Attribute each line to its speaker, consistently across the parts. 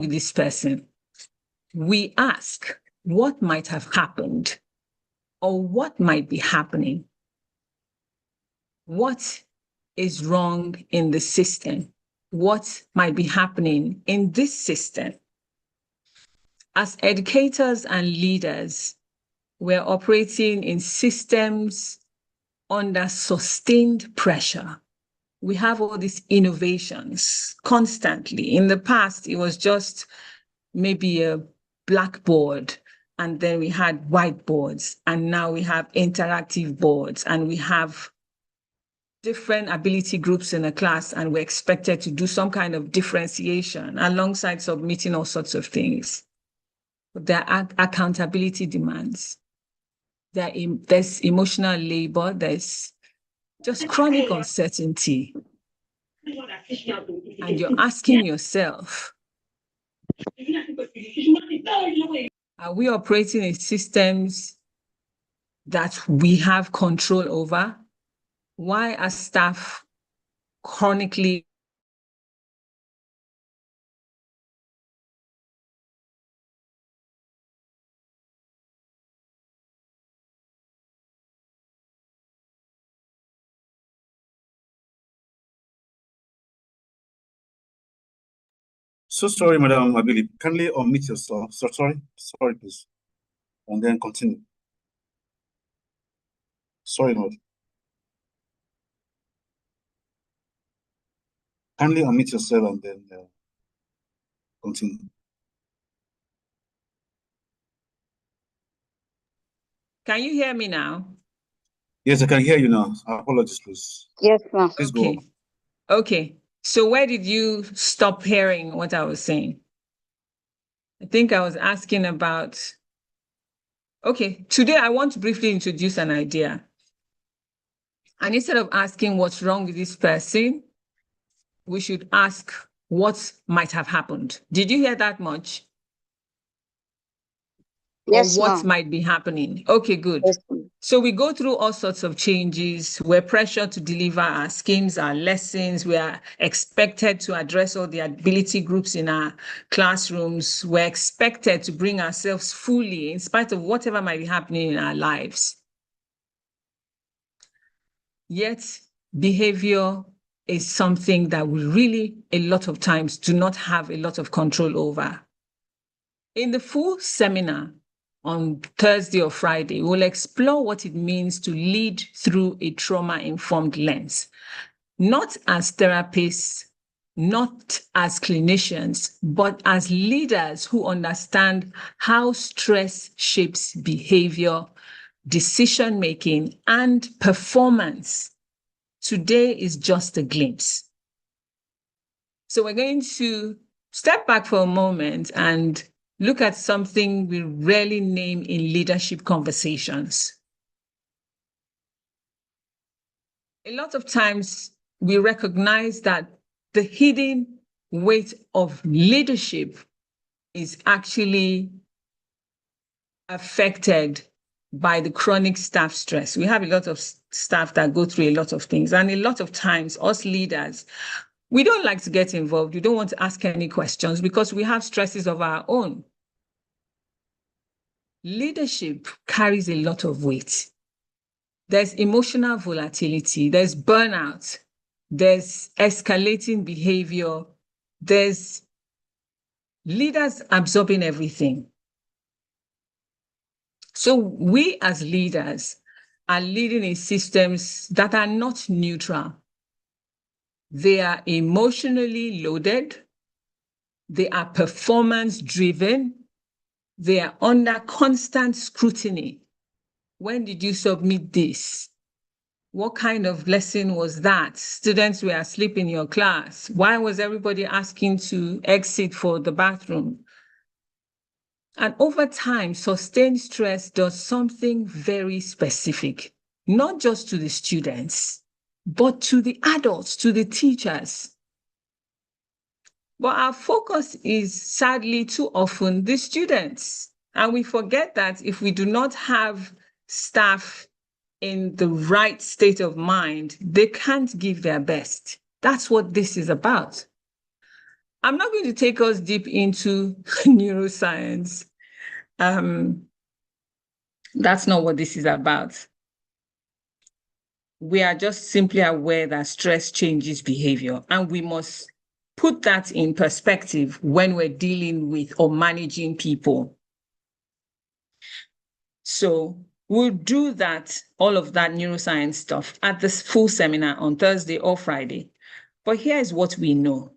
Speaker 1: with this person. We ask what might have happened or what might be happening. What is wrong in the system? What might be happening in this system? As educators and leaders, we're operating in systems under sustained pressure. We have all these innovations constantly. In the past, it was just maybe a blackboard, and then we had whiteboards, and now we have interactive boards, and we have different ability groups in a class, and we're expected to do some kind of differentiation alongside submitting all sorts of things. But there are accountability demands. There's emotional labor, there's just chronic uncertainty. And you're asking yourself, are we operating in systems that we have control over? Why are staff chronically
Speaker 2: So sorry, Madam Abili. Kindly unmute yourself. So sorry, please. And then continue. Sorry, Lord. Kindly unmute yourself and then continue.
Speaker 1: Can you hear me now?
Speaker 2: Yes, I can hear you now. Apologies, please.
Speaker 3: Yes, ma'am.
Speaker 2: Please go on.
Speaker 1: Okay. So where did you stop hearing what I was saying? I think I was asking about, okay, today I want to briefly introduce an idea. And instead of asking what's wrong with this person, we should ask what might have happened. Did you hear that much?
Speaker 3: Yes,
Speaker 1: or what
Speaker 3: ma'am.
Speaker 1: might be happening. Okay, good.
Speaker 3: Yes,
Speaker 1: so we go through all sorts of changes. We're pressured to deliver our schemes, our lessons. We are expected to address all the ability groups in our classrooms. We're expected to bring ourselves fully in spite of whatever might be happening in our lives. Yet behavior is something that we really, a lot of times, do not have a lot of control over. In the full seminar on Thursday or Friday, we'll explore what it means to lead through a trauma-informed lens, not as therapists, not as clinicians, but as leaders who understand how stress shapes behavior, decision-making, and performance. Today is just a glimpse. So we're going to step back for a moment and look at something we rarely name in leadership conversations. A lot of times we recognize that the hidden weight of leadership is actually affected by the chronic staff stress. We have a lot of staff that go through a lot of things, and a lot of times us leaders, we don't like to get involved. We don't want to ask any questions because we have stresses of our own. Leadership carries a lot of weight. There's emotional volatility, there's burnout, there's escalating behavior, there's leaders absorbing everything. So we as leaders are leading in systems that are not neutral. They are emotionally loaded, they are performance-driven, they are under constant scrutiny. When did you submit this? What kind of lesson was that? Students were asleep in your class. Why was everybody asking to exit for the bathroom? And over time, sustained stress does something very specific, not just to the students, but to the adults, to the teachers. But our focus is sadly too often the students. And we forget that if we do not have staff in the right state of mind, they can't give their best. That's what this is about. I'm not going to take us deep into neuroscience. That's not what this is about. We are just simply aware that stress changes behavior, and we must put that in perspective when we're dealing with or managing people. So we'll do that, all of that neuroscience stuff at this full seminar on Thursday or Friday. But here's what we know.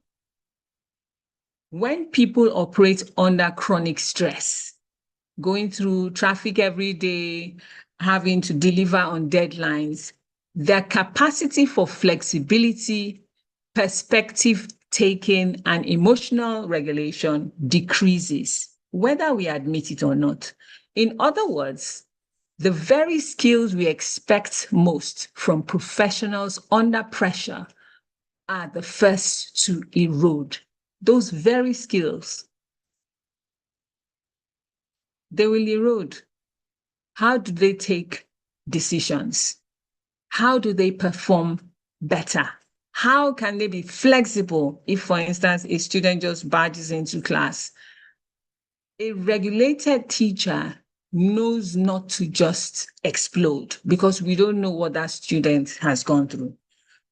Speaker 1: When people operate under chronic stress, going through traffic every day, having to deliver on deadlines, their capacity for flexibility, perspective taking, and emotional regulation decreases, whether we admit it or not. In other words, the very skills we expect most from professionals under pressure are the first to erode. Those very skills, they will erode. How do they take decisions? How do they perform better? How can they be flexible if, for instance, a student just barges into class? A regulated teacher knows not to just explode because we don't know what that student has gone through.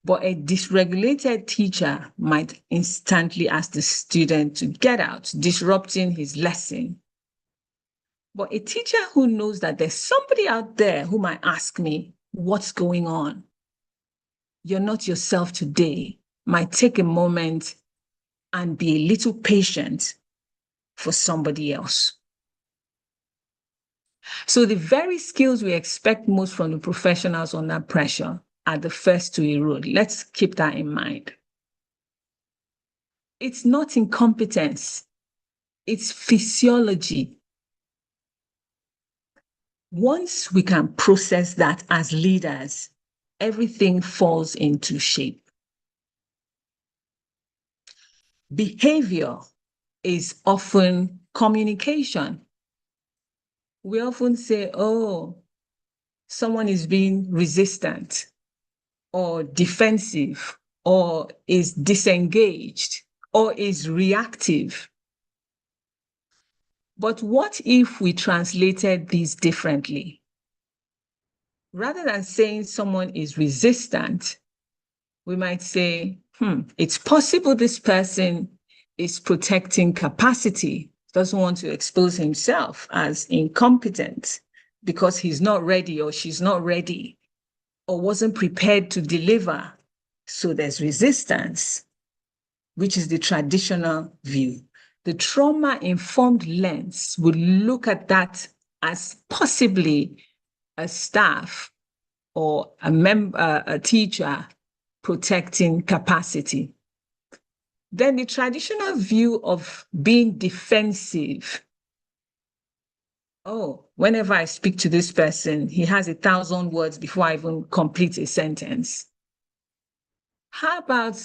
Speaker 1: But a dysregulated teacher might instantly ask the student to get out, disrupting his lesson. But a teacher who knows that there's somebody out there who might ask me, what's going on? You're not yourself today, might take a moment and be a little patient for somebody else. So the very skills we expect most from the professionals under pressure are the first to erode. Let's keep that in mind. It's not incompetence, it's physiology. Once we can process that as leaders, everything falls into shape. Behavior is often communication. We often say, oh, someone is being resistant or defensive or is disengaged or is reactive. But what if we translated these differently? Rather than saying someone is resistant, we might say, it's possible this person is protecting capacity, doesn't want to expose himself as incompetent because he's not ready or she's not ready or wasn't prepared to deliver. So there's resistance, which is the traditional view. The trauma-informed lens would look at that as possibly a staff or a teacher protecting capacity. Then the traditional view of being defensive. Oh, whenever I speak to this person, he has 1,000 words before I even complete a sentence. How about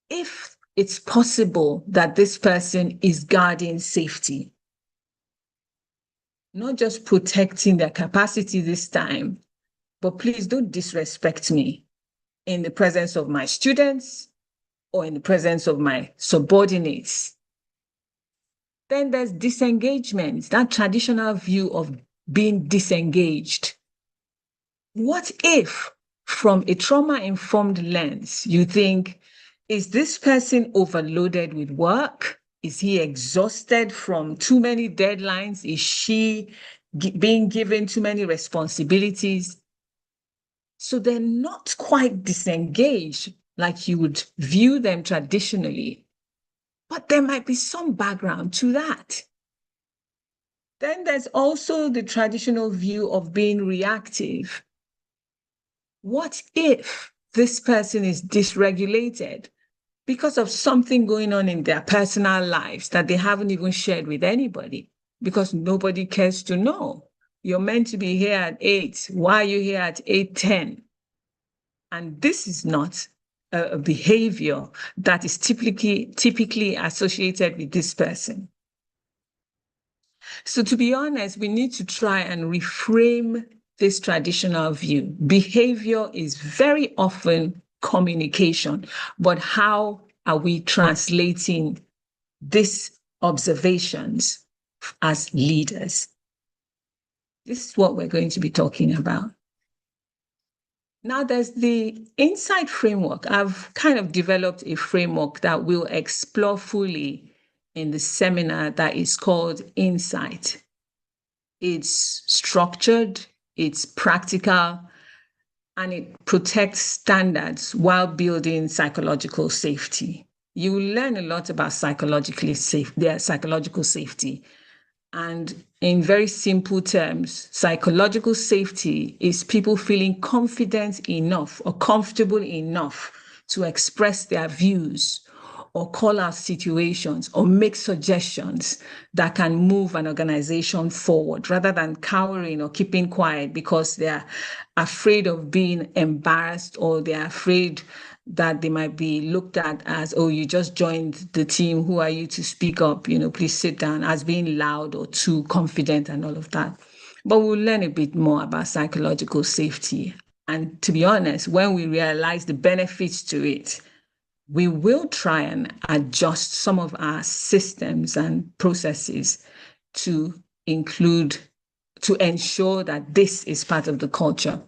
Speaker 1: if it's possible that this person is guarding safety? Not just protecting their capacity this time, but please don't disrespect me in the presence of my students or in the presence of my subordinates. Then there's disengagement, that traditional view of being disengaged. What if, from a trauma-informed lens, you think, is this person overloaded with work? Is he exhausted from too many deadlines? Is she being given too many responsibilities? So they're not quite disengaged like you would view them traditionally, but there might be some background to that. Then there's also the traditional view of being reactive. What if this person is dysregulated because of something going on in their personal lives that they haven't even shared with anybody because nobody cares to know? You're meant to be here at 8. Why are you here at 8:10? And this is not a behavior that is typically associated with this person. So to be honest, we need to try and reframe this traditional view. Behavior is very often communication, but how are we translating these observations as leaders. This is what we're going to be talking about. Now, there's the Insight framework. I've kind of developed a framework that we'll explore fully in the seminar that is called Insight. It's structured, it's practical, and it protects standards while building psychological safety. You will learn a lot about psychological safety. And in very simple terms, psychological safety is people feeling confident enough or comfortable enough to express their views or call out situations or make suggestions that can move an organization forward rather than cowering or keeping quiet because they're afraid of being embarrassed or they're afraid that they might be looked at as, oh, you just joined the team, who are you to speak up, please sit down, as being loud or too confident and all of that. But we'll learn a bit more about psychological safety. And to be honest, when we realize the benefits to it, we will try and adjust some of our systems and processes to ensure that this is part of the culture.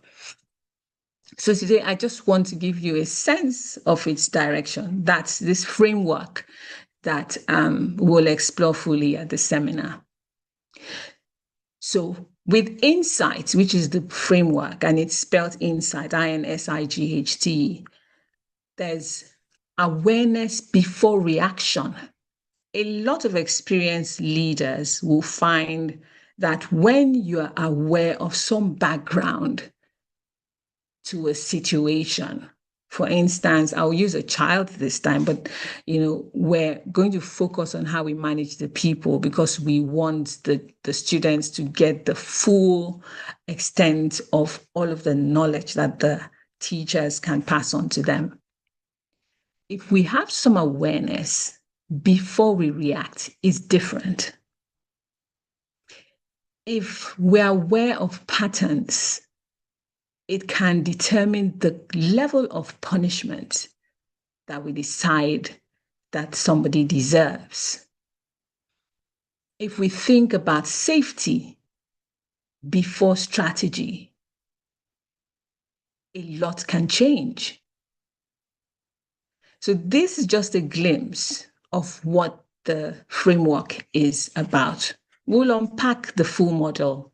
Speaker 1: So today, I just want to give you a sense of its direction. That's this framework that we'll explore fully at the seminar. So with Insight, which is the framework, and it's spelled Insight, INSIGHT, there's awareness before reaction. A lot of experienced leaders will find that when you are aware of some background to a situation, for instance, I'll use a child this time, but we're going to focus on how we manage the people because we want the students to get the full extent of all of the knowledge that the teachers can pass on to them. If we have some awareness before we react, it's different. If we're aware of patterns, it can determine the level of punishment that we decide that somebody deserves. If we think about safety before strategy, a lot can change. So this is just a glimpse of what the framework is about. We'll unpack the full model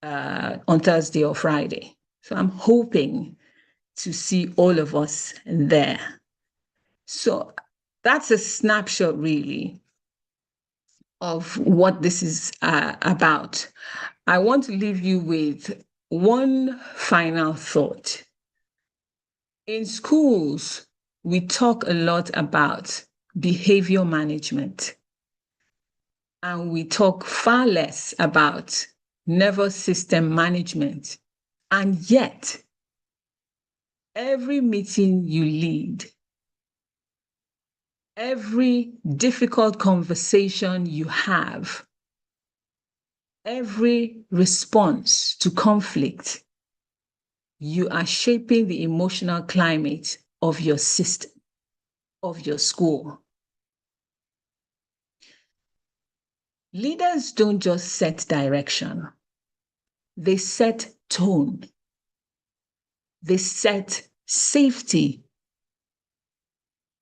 Speaker 1: on Thursday or Friday. So I'm hoping to see all of us there. So that's a snapshot really of what this is about. I want to leave you with one final thought. In schools, we talk a lot about behavior management, and we talk far less about nervous system management. And yet, every meeting you lead, every difficult conversation you have, every response to conflict, you are shaping the emotional climate of your system, of your school. Leaders don't just set direction, they set tone. They set safety.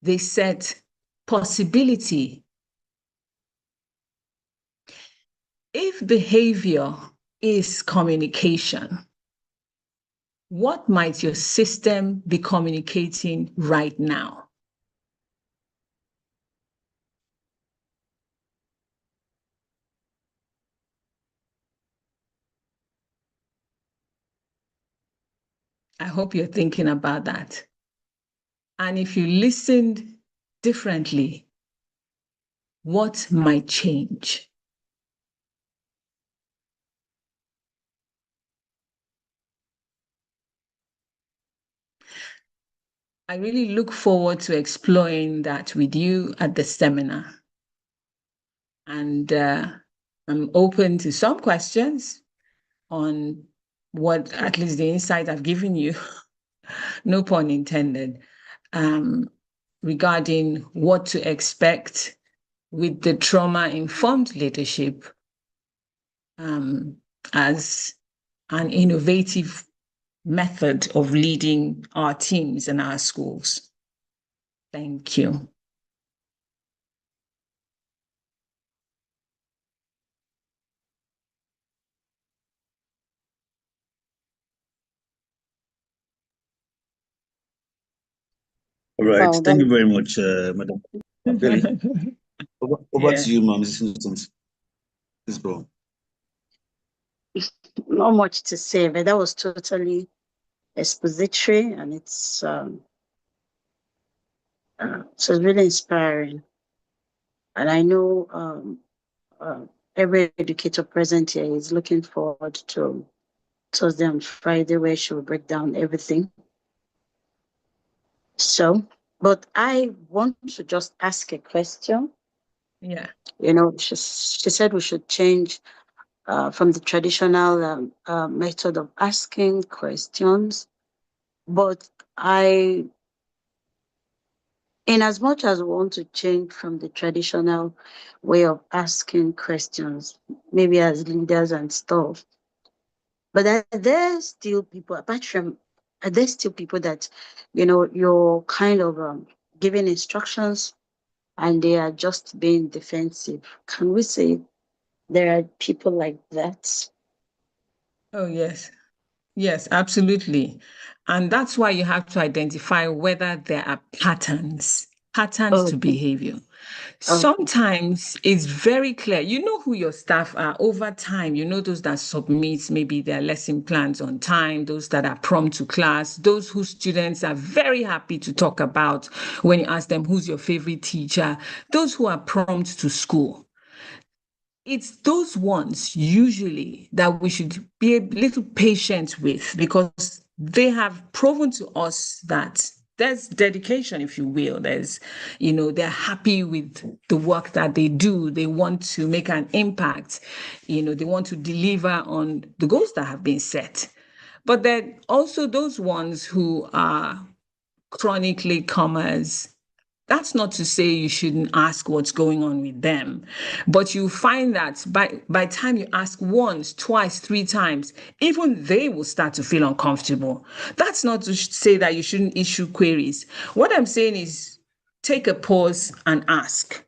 Speaker 1: They set possibility. If behavior is communication, what might your system be communicating right now? I hope you're thinking about that. And if you listened differently, what might change? I really look forward to exploring that with you at the seminar. And I'm open to some questions on what, at least the insight I've given you, no pun intended, regarding what to expect with the trauma-informed leadership as an innovative method of leading our teams and our schools. Thank you.
Speaker 2: All right. Wow, thank you very much, Madam Abeli. Over to you, Ma'am. Please go.
Speaker 3: Not much to say, but that was totally expository, and it's so it's really inspiring. And I know every educator present here is looking forward to Thursday and Friday, where she will break down everything. So, but I want to just ask a question.
Speaker 1: Yeah.
Speaker 3: You know, she said we should change from the traditional method of asking questions. But in as much as we want to change from the traditional way of asking questions, maybe as leaders and stuff, but are there still people, apart from, are there still people that, you know, you're kind of giving instructions and they are just being defensive? Can we say there are people like that?
Speaker 1: Oh, yes. Yes, absolutely. And that's why you have to identify whether there are patterns to behavior. Sometimes it's very clear. You know who your staff are over time. You know those that submit maybe their lesson plans on time, those that are prompt to class, those whose students are very happy to talk about when you ask them who's your favorite teacher, those who are prompt to school. It's those ones usually that we should be a little patient with, because they have proven to us that there's dedication, if you will. There's, you know, they're happy with the work that they do. They want to make an impact. You know, they want to deliver on the goals that have been set. But then also those ones who are chronic latecomers. That's not to say you shouldn't ask what's going on with them, but you find that by the time you ask once, twice, 3 times, even they will start to feel uncomfortable. That's not to say that you shouldn't issue queries. What I'm saying is take a pause and ask,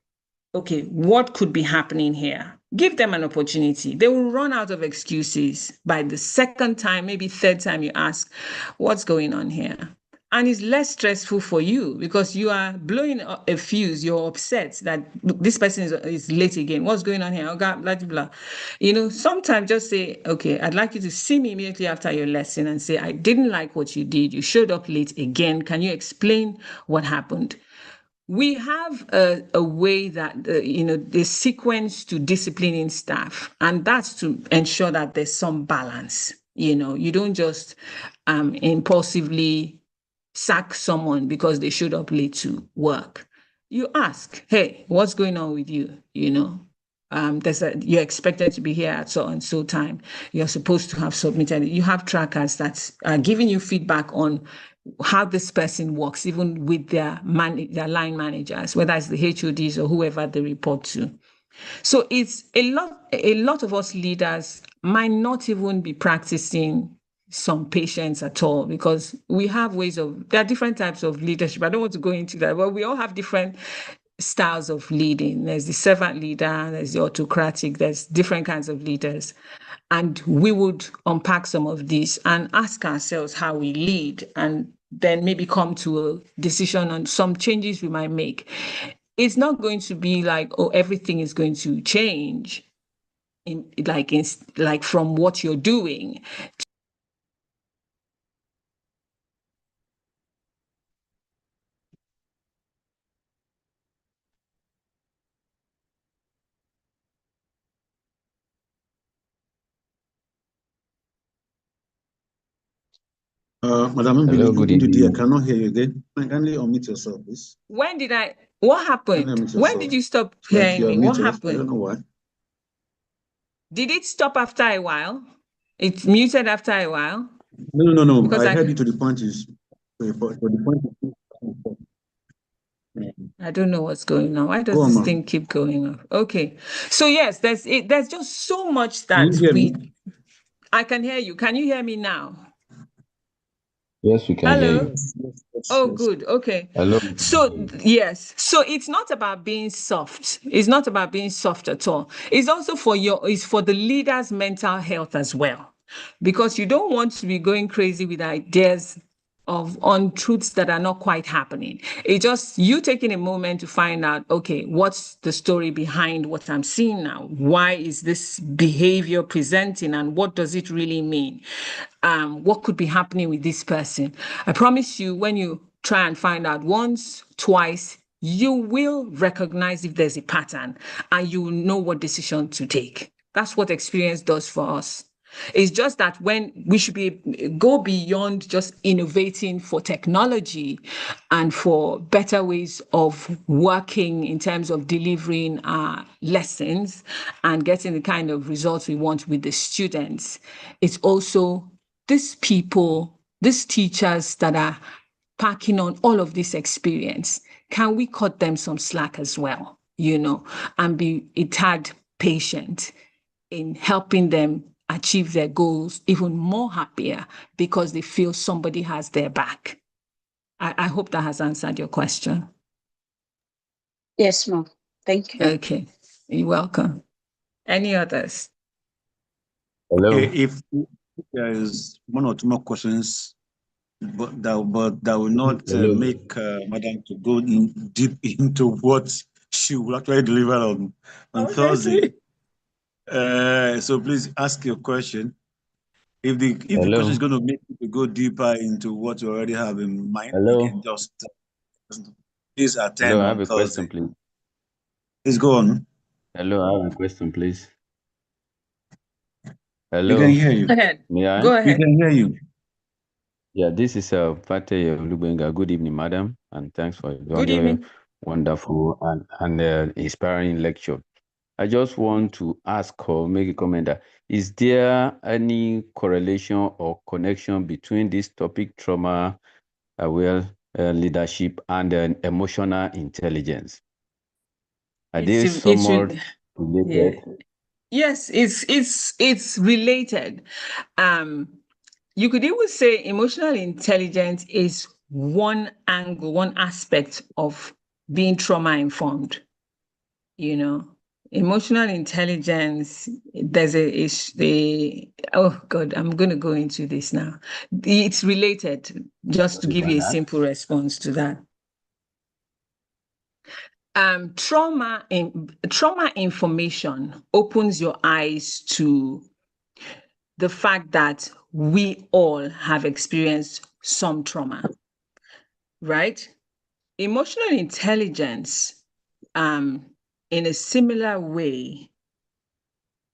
Speaker 1: okay, what could be happening here? Give them an opportunity. They will run out of excuses by the second time, maybe third time you ask, what's going on here? And it's less stressful for you because you are blowing a fuse. You're upset that this person is late again. What's going on here? Oh God, blah, blah, blah. You know, sometimes just say, okay, I'd like you to see me immediately after your lesson and say, I didn't like what you did. You showed up late again. Can you explain what happened? We have a way that, you know, the sequence to disciplining staff, and that's to ensure that there's some balance. You know, you don't just impulsively sack someone because they showed up late to work. You ask, hey, what's going on with you? You know, you're expected to be here at so and so time. You're supposed to have submitted. You have trackers that are giving you feedback on how this person works, even with their line managers, whether it's the HODs or whoever they report to. So it's a lot of us leaders might not even be practicing some patience at all, because we have there are different types of leadership. I don't want to go into that, but we all have different styles of leading. There's the servant leader, there's the autocratic, there's different kinds of leaders. And we would unpack some of these and ask ourselves how we lead, and then maybe come to a decision on some changes we might make. It's not going to be like, oh, everything is going to change like from what you're doing.
Speaker 2: Madam, hello, good evening. I cannot hear you again. Kindly unmute yourself, please.
Speaker 1: What happened? When did you stop hearing me? What happened?
Speaker 2: I don't know why.
Speaker 1: Did it stop after a while? It's muted after a while?
Speaker 2: No. Because I heard you to the point is,
Speaker 1: I don't know what's going on. Why does
Speaker 2: Go on,
Speaker 1: this
Speaker 2: ma'am.
Speaker 1: thing keep going off? Okay. So yes, there's just so much
Speaker 2: Can
Speaker 1: that
Speaker 2: you hear me?
Speaker 1: I can hear you. Can you hear me now?
Speaker 4: Yes, we can hear
Speaker 1: Hello?
Speaker 4: you.
Speaker 1: Oh,
Speaker 2: Yes.
Speaker 1: good. Okay.
Speaker 4: Hello.
Speaker 1: So, yes. So it's not about being soft. It's not about being soft at all. It's also it's for the leader's mental health as well. Because you don't want to be going crazy with ideas of untruths that are not quite happening. It's just you taking a moment to find out, okay, what's the story behind what I'm seeing now? Why is this behavior presenting and what does it really mean? What could be happening with this person? I promise you, when you try and find out once, twice, you will recognize if there's a pattern and you will know what decision to take. That's what experience does for us. It's just that when we should go beyond just innovating for technology and for better ways of working in terms of delivering our lessons and getting the kind of results we want with the students. It's also these people, these teachers that are packing on all of this experience. Can we cut them some slack as well, and be a tad patient in helping them achieve their goals even more happier because they feel somebody has their back? I hope that has answered your question.
Speaker 3: Yes, ma'am. Thank you.
Speaker 1: Okay, you're welcome. Any others?
Speaker 4: Hello.
Speaker 2: Okay, if there is one or two more questions, but that will not make Madam to go deep into what she will actually deliver on Thursday. So please ask your question. If the question is going to make you to go deeper into what you already have in mind, you can just please attend.
Speaker 4: Hello, I
Speaker 2: on
Speaker 4: have a
Speaker 2: Thursday.
Speaker 4: question, please.
Speaker 2: Please go on.
Speaker 4: Hello, I have a question, please. Hello.
Speaker 2: We can hear you.
Speaker 1: Go ahead.
Speaker 4: Yeah.
Speaker 1: Go ahead.
Speaker 2: We can hear you.
Speaker 4: Yeah, this is Fate Lubenga. Good evening, madam, and thanks for a very wonderful and inspiring lecture. I just want to ask or make a comment that is there any correlation or connection between this topic, trauma aware leadership, and emotional intelligence? Are they somewhat related?
Speaker 1: Yes, it's related. You could even say emotional intelligence is one angle, one aspect of being trauma informed. Emotional intelligence, there's oh God, I'm going to go into this now. It's related, just to give you a simple response to that. Trauma information opens your eyes to the fact that we all have experienced some trauma, right? Emotional intelligence, in a similar way,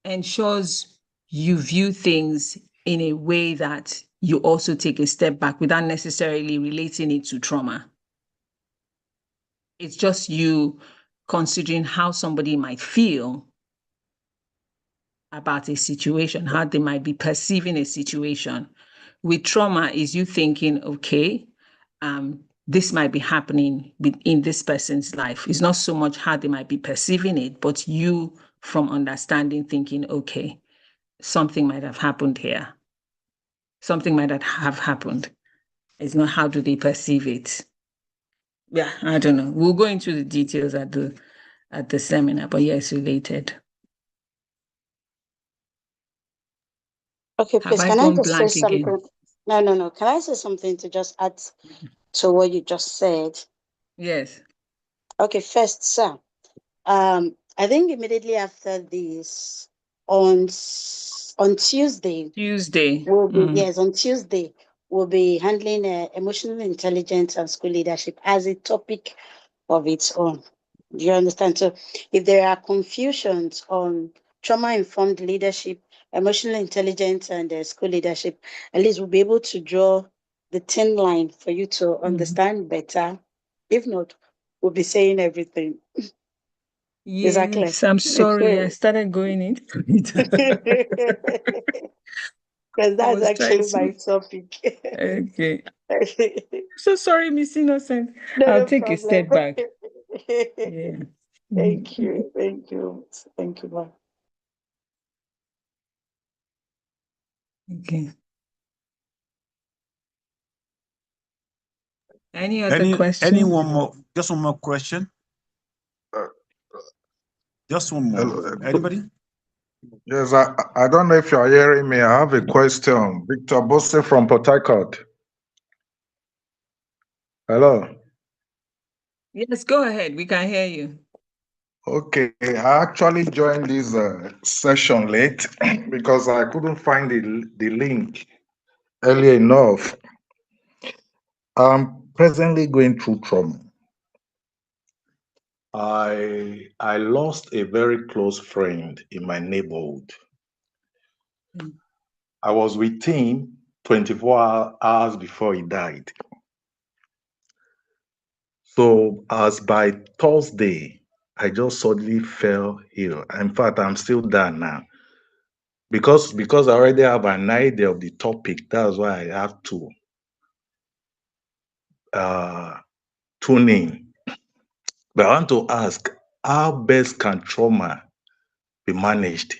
Speaker 1: ensures you view things in a way that you also take a step back without necessarily relating it to trauma. It's just you considering how somebody might feel about a situation, how they might be perceiving a situation. With trauma is you thinking, okay, this might be happening in this person's life. It's not so much how they might be perceiving it, but you from understanding thinking, okay, something might have happened here. Something might have happened. It's not how do they perceive it. Yeah, I don't know. We'll go into the details at the seminar, but yes, related.
Speaker 3: Okay, please, can I just say something? Again? No. Can I say something to just add to what you just said?
Speaker 1: Yes.
Speaker 3: Okay, first, sir. I think immediately after this, on Tuesday. On Tuesday, we'll be handling emotional intelligence and school leadership as a topic of its own. Do you understand? So if there are confusions on trauma-informed leadership, emotional intelligence, and school leadership, at least we'll be able to draw the thin line for you to understand better. If not, we'll be saying everything.
Speaker 1: Yes, I'm sorry. I started going into it.
Speaker 3: Because
Speaker 1: I
Speaker 3: that's
Speaker 1: was trying
Speaker 3: actually my
Speaker 1: to.
Speaker 3: topic.
Speaker 1: Okay. So sorry, Miss Innocent.
Speaker 3: No,
Speaker 1: I'll
Speaker 3: no
Speaker 1: take a
Speaker 3: problem.
Speaker 1: step back. Yeah.
Speaker 3: Thank you. Thank you. Thank you, ma'am.
Speaker 1: Okay. Any other question?
Speaker 2: Any one more? Just one more question.
Speaker 5: Uh,
Speaker 2: Just one more.
Speaker 5: hello.
Speaker 2: Anybody?
Speaker 5: Yes, I don't know if you are hearing me. I have a question. Victor Bosse from Port Harcourt. Hello.
Speaker 1: Yes, go ahead. We can hear you.
Speaker 5: Okay, I actually joined this session late because I couldn't find the link early enough. I'm presently going through trauma. I lost a very close friend in my neighborhood.
Speaker 1: Mm.
Speaker 5: I was with him 24 hours before he died. So as by Thursday, I just suddenly fell ill. In fact, I'm still there now. Because I already have an idea of the topic, that's why I have to tune in. But I want to ask, how best can trauma be managed?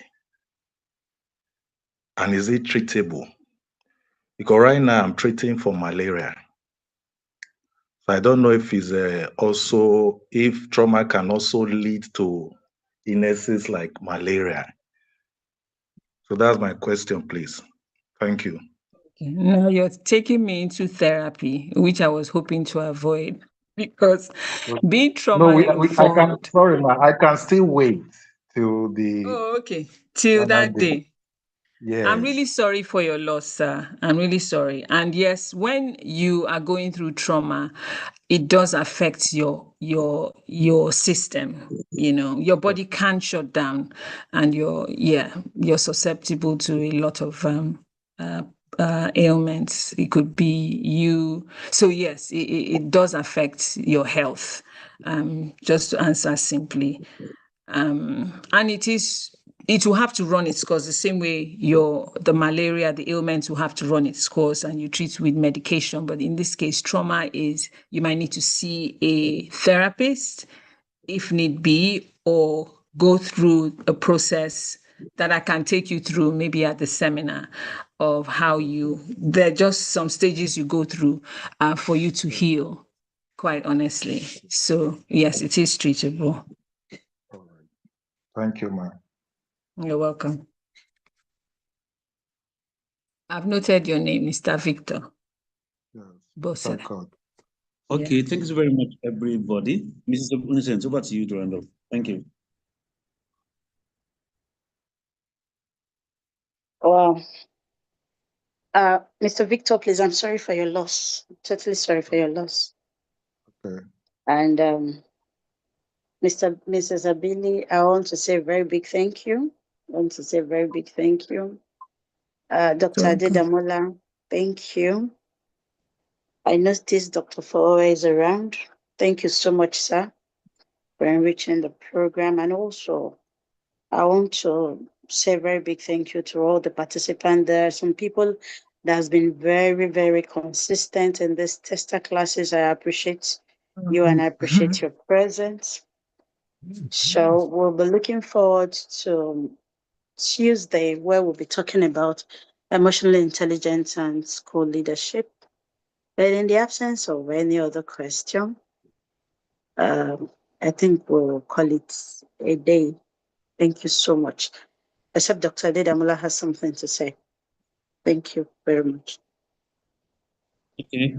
Speaker 5: And is it treatable? Because right now I'm treating for malaria. So I don't know if it's also, if trauma can also lead to illnesses like malaria. So that's my question, please. Thank you.
Speaker 1: Okay. Now you're taking me into therapy, which I was hoping to avoid because being trauma informed.
Speaker 5: Sorry, ma, I can still wait till the
Speaker 1: Oh, okay. Till
Speaker 5: other
Speaker 1: that
Speaker 5: day.
Speaker 1: day.
Speaker 5: Yes.
Speaker 1: I'm really sorry for your loss, sir. I'm really sorry. And yes, when you are going through trauma, it does affect your system. You know, your body can shut down, and you're susceptible to a lot of ailments. It could be you. So yes, it does affect your health. Just to answer simply, and it will have to run its course the same way the malaria, the ailments will have to run its course and you treat with medication. But in this case, trauma is you might need to see a therapist if need be, or go through a process that I can take you through maybe at the seminar of how there are just some stages you go through for you to heal, quite honestly. So yes, it is treatable.
Speaker 5: Thank you, ma'am.
Speaker 1: You're welcome. I've noted your name, Mr. Victor Bosse.
Speaker 2: Okay, yeah. Thank you very much, everybody. Mrs. Innocent, over to you to round off. Thank you.
Speaker 3: Wow. Mr. Victor, please, I'm sorry for your loss. I'm totally sorry for your loss.
Speaker 5: Okay.
Speaker 3: And Mrs. Abili, I want to say a very big thank you. Dr. Adedamola, thank you. I noticed Dr. Fowe is around. Thank you so much, sir, for enriching the program. And also, I want to say a very big thank you to all the participants. There are some people that has been very, very consistent in these tester classes. I appreciate you and I appreciate your presence. So we'll be looking forward to Tuesday, where we'll be talking about emotional intelligence and school leadership. But in the absence of any other question, I think we'll call it a day. Thank you so much. Except Dr. Adedamola has something to say. Thank you very much.
Speaker 2: Okay.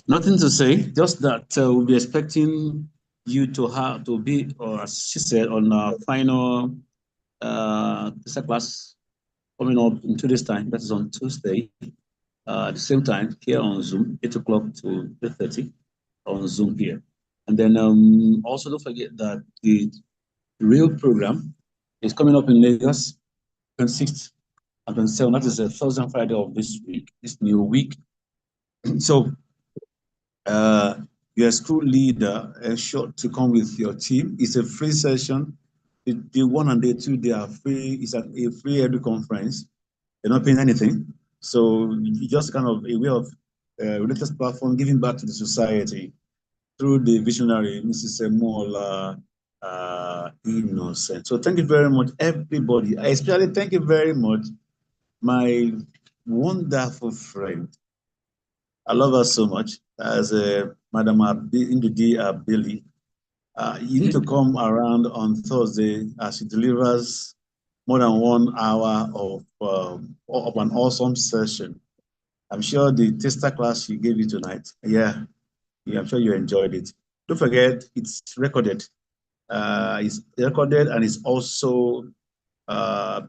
Speaker 2: Nothing to say, just that we'll be expecting you to be, or as she said, on our final class coming up in 2 days' time. That is on Tuesday. At the same time, here on Zoom, 8 o'clock to 8:30 on Zoom here. And then also don't forget that the real program is coming up in Lagos, 26th and 27th. That is the Thursday and Friday of this week, this new week. So your school leader is sure to come with your team. It's a free session. The 1 and the 2, they are free. It's a free edu conference. They're not paying anything. So it's just kind of a way of related platform giving back to the society through the visionary Mrs. Mola Innocent. So thank you very much, everybody. I especially thank you very much, my wonderful friend. I love her so much, as Madam Ndudi Abili. You need to come around on Thursday as she delivers more than 1 hour of an awesome session. I'm sure the taster class she gave you tonight, yeah, I'm sure you enjoyed it. Don't forget, it's recorded. It's recorded and it's also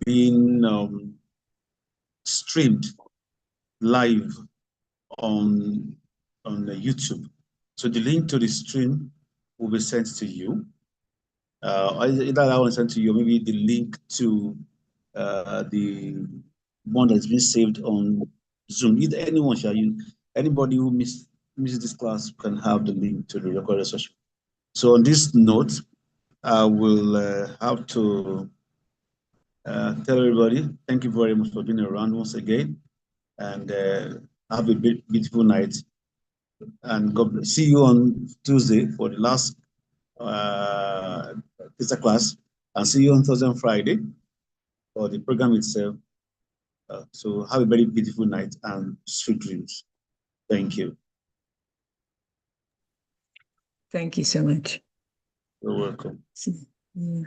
Speaker 2: being streamed live on YouTube. So the link to the stream will be sent to you. Either I will send to you, maybe the link to the one that's been saved on Zoom. Either anyone shall use. Anybody who misses this class can have the link to the recorded session. So on this note, I will have to tell everybody, thank you very much for being around once again, and have a beautiful night. And God bless. See you on Tuesday for the last taster class, and see you on Thursday and Friday for the program itself. So have a very beautiful night and sweet dreams. Thank you.
Speaker 1: Thank you so much.
Speaker 2: You're welcome.
Speaker 1: Yeah.